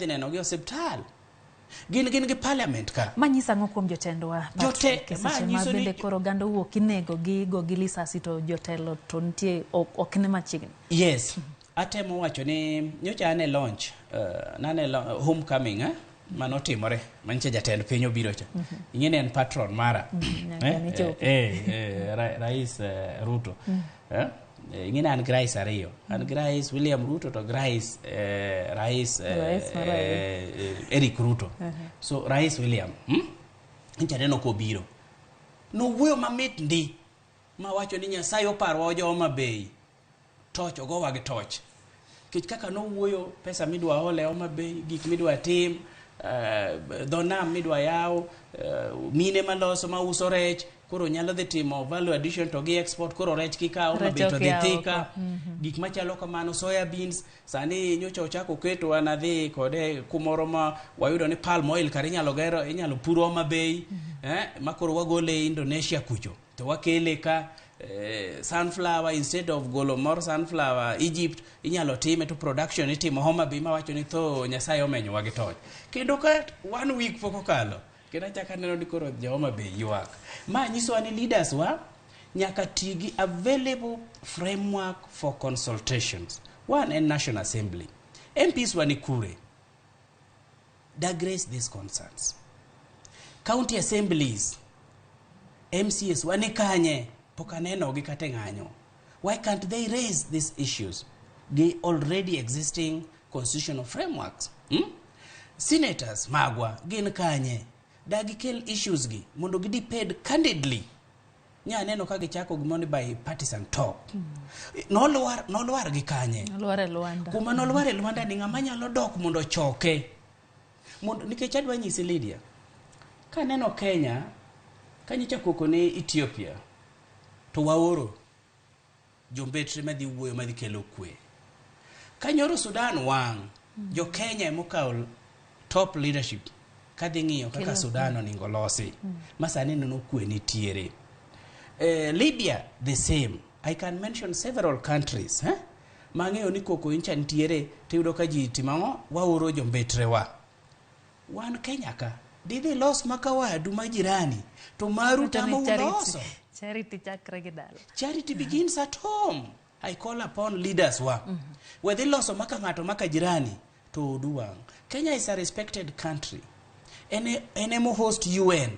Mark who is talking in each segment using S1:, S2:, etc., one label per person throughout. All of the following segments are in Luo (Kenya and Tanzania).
S1: neno gi osiptal. Gin gi parliament ka.
S2: Manyisa ng'o kuom jotendwa.
S1: Manyiso
S2: ni koro gando wuok inego gi lisasi to jotelo to nitie ok ne machiegni.
S1: Yes. Atemo wacho ni nyocha ane launch homecoming manotimore manche jatend piny obiro cha. Ing'e en patron mara. Rais Ruto. Ing'e an Rais ariyo. An Rais William Ruto to Rais Eric Ruto. So Rais William nyocha neno kobiro. No wuoyo mamit ndi ma wacho ni Nyasaye oparwa jo Homa Bay. Toch ogowa gi toch. Kich kaka no wuoyo pesa midwa hole Homa Bay, gik midwa tim, dhonam midwa yaw, mine maloso ma uso rech, koro nyalo dhi timo value addition to gi export, koro rech kika Homa Bay to dhi thika, gik machalo kamano soya beans, sani nyocha ochako keto anadhi kode kumoro ma wayudo ni palm oil kar inyalo puro Homa Bay, makoro wagole Indonesia kucho, to wakele ka sunflower instead of golo mor sunflower Egypt inyalo time to production itimo Homa Bay ma wacho ni tho Nyasaye omenyo wagi toch. Kendo ka 1 week poko kalo kenda chaka neno ni koro jo Homa Bay yuak. Ma nyiso ni leaders wa nyaka tigi available framework for consultations. One and National Assembly. MPs wani kure. Digress these concerns. County assemblies. MCS wani kanye. Pokaneno gi kate ng'anyo. Why can't they raise these issues? The already existing constitutional frameworks. Senators magwa gin kanye. Dagi kill issues gi mondo gi depend candidly. Nya neno ka gichako gimoni by partisan talk. Nolwar gi kanye.
S2: Nolwar Luanda.
S1: Kuma nolwar Luanda ni ng'ama nyalo dok mondo choke. Mondo nikech adwa nyisi Lydia. Ka neno Kenya kanyicha koko ne Ethiopia. To waoro jombetre madhi wuoyo madhi kelo kwe. Kanyoro Sudan wang jo Kenya mokaol top leadership kadhi ng'iyo kaka Sudan oningo losi. Masani neno kwe nitiere. Libya the same. I can mention several countries. Mang'eyo ni koko incha nitiere tiyudo ka ji timango waoro jombetre wa. Wan Kenya ka didhi los makawadu majirani to maru tamo uloso. Charity begins at home. I call upon leaders wa. Where they lost maka ngato maka jirani to duang. Kenya is a respected country. Enemo host UN.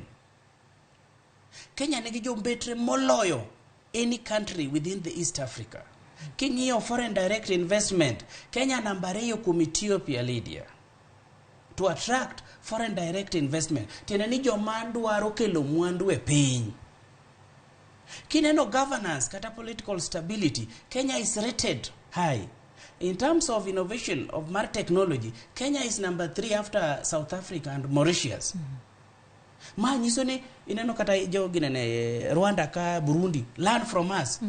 S1: Kenya nigi jombetre moloyo any country within the East Africa. King'iyo foreign direct investment. Kenya number 2 kuom Ethiopia Lydia. To attract foreign direct investment. Tiene ni joma dwaro kelo mwandu e piny. Kineno governance kata political stability, Kenya is rated high. In terms of innovation of mar technology, Kenya is number 3 after South Africa and Mauritius. Ma nyiso ni ineno kata jogi nene Rwanda ka Burundi learn from us.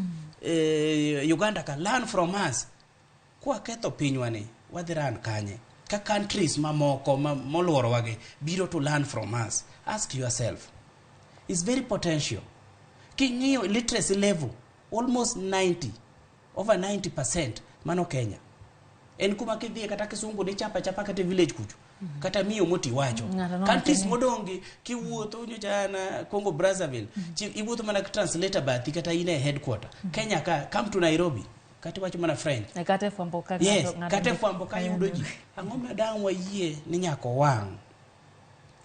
S1: Uganda ka learn from us. Kwa ketho pinywane wadhi ran kanye. Ka countries mamoko moluoro wage biro to learn from us. Ask yourself. It's very potential. King'iyo literacy level almost 90 over 90% mano Kenya. En kuma kidhi kata kisungu ni chapa kata village kuchu. Kata miyo moti wacho. Countries modongi kiwuotho nyochana Congo Brazzaville. Iwuotho mana translator bathi kata ine headquarter. Kenya ka come to Nairobi. Kati wacho mana French.
S2: Kate fwambo ka
S1: yes, kate fwambo ka yudo ji. Ang'o madang wa yie ni nyako wang.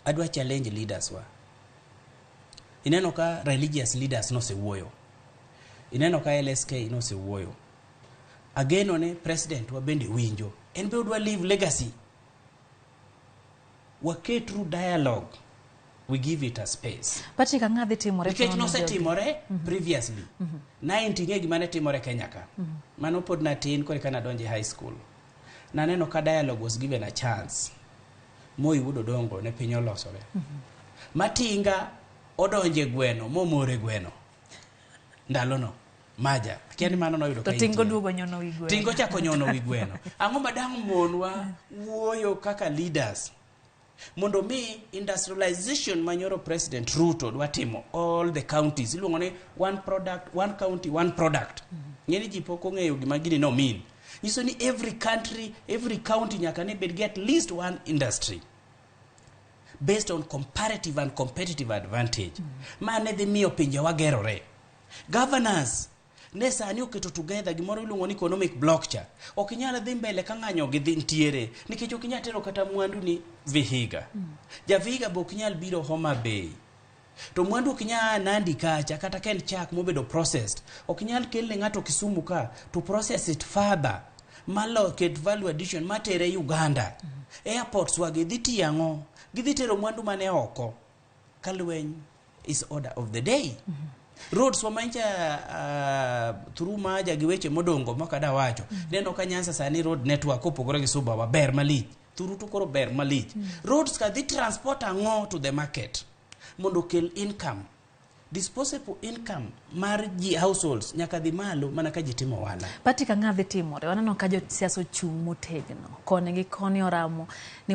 S1: Adwa challenge leaders wa. Ineno ka religious leaders no se wuoyo. Ineno ka LSK no se wuoyo. Ageno ne president wa bende winjo. En be udwa leave legacy. Wake through dialogue. We give it a space.
S2: Patrick ang'adhi timore.
S1: Nikech no se timore previously. 90 ng'e gima ne timore Kenya ka. Mano pod natin kore kana donje high school. Naneno ka dialogue was given a chance. Moi wudo dongo ne piny olosore. Matinga odonje gweno momore gweno ndalono maja kiani mano no yudo
S2: to tingo duogo nyono wi gweno
S1: tingo chako nyono wi gweno ang'o madang monwa wuoyo kaka leaders mondo mi industrialization manyoro president Ruto dwa timo all the counties iluongo ni one product one county one product ng'eni ji pok ong'eyo gima gini no mean Nyiso ni every country, every county nyaka ne bed get at least one industry based on comparative and competitive advantage. Mane dhi miyo pinje wagerore. Governors ne sani oketo together gimoro iluongo ni economic block cha. Ok inyal dhi mbele ka ng'anyo gi dhi ntiere nikech ok inyal tero kata mwandu ni Vihiga. Ja Vihiga be ok inyal biro Homa Bay. To mwandu ok inyal Nandi kacha kata ken chak mobedo processed. Ok inyal kelne ng'ato Kisumu ka to process it further. Malo ket value addition matere Uganda. Airports wage dhi tiang'o. Gidhi tero mwandu mane oko. Kalweny is order of the day. Roads wamancha through maja giweche modongo makada wacho. Neno ka Nyanza sani road network opogore gi Suba wa ber malich. Through to koro ber malich. Roads ka dhi transport ang'o to the market. Mondo kel income. Disposable income mar ji households nyaka dhi malo mana ka ji timo wala.
S2: Pati ka ng'adhi timore. Wanano ka jo siasa ochung' motegno. Kone gi koni oramo. Ni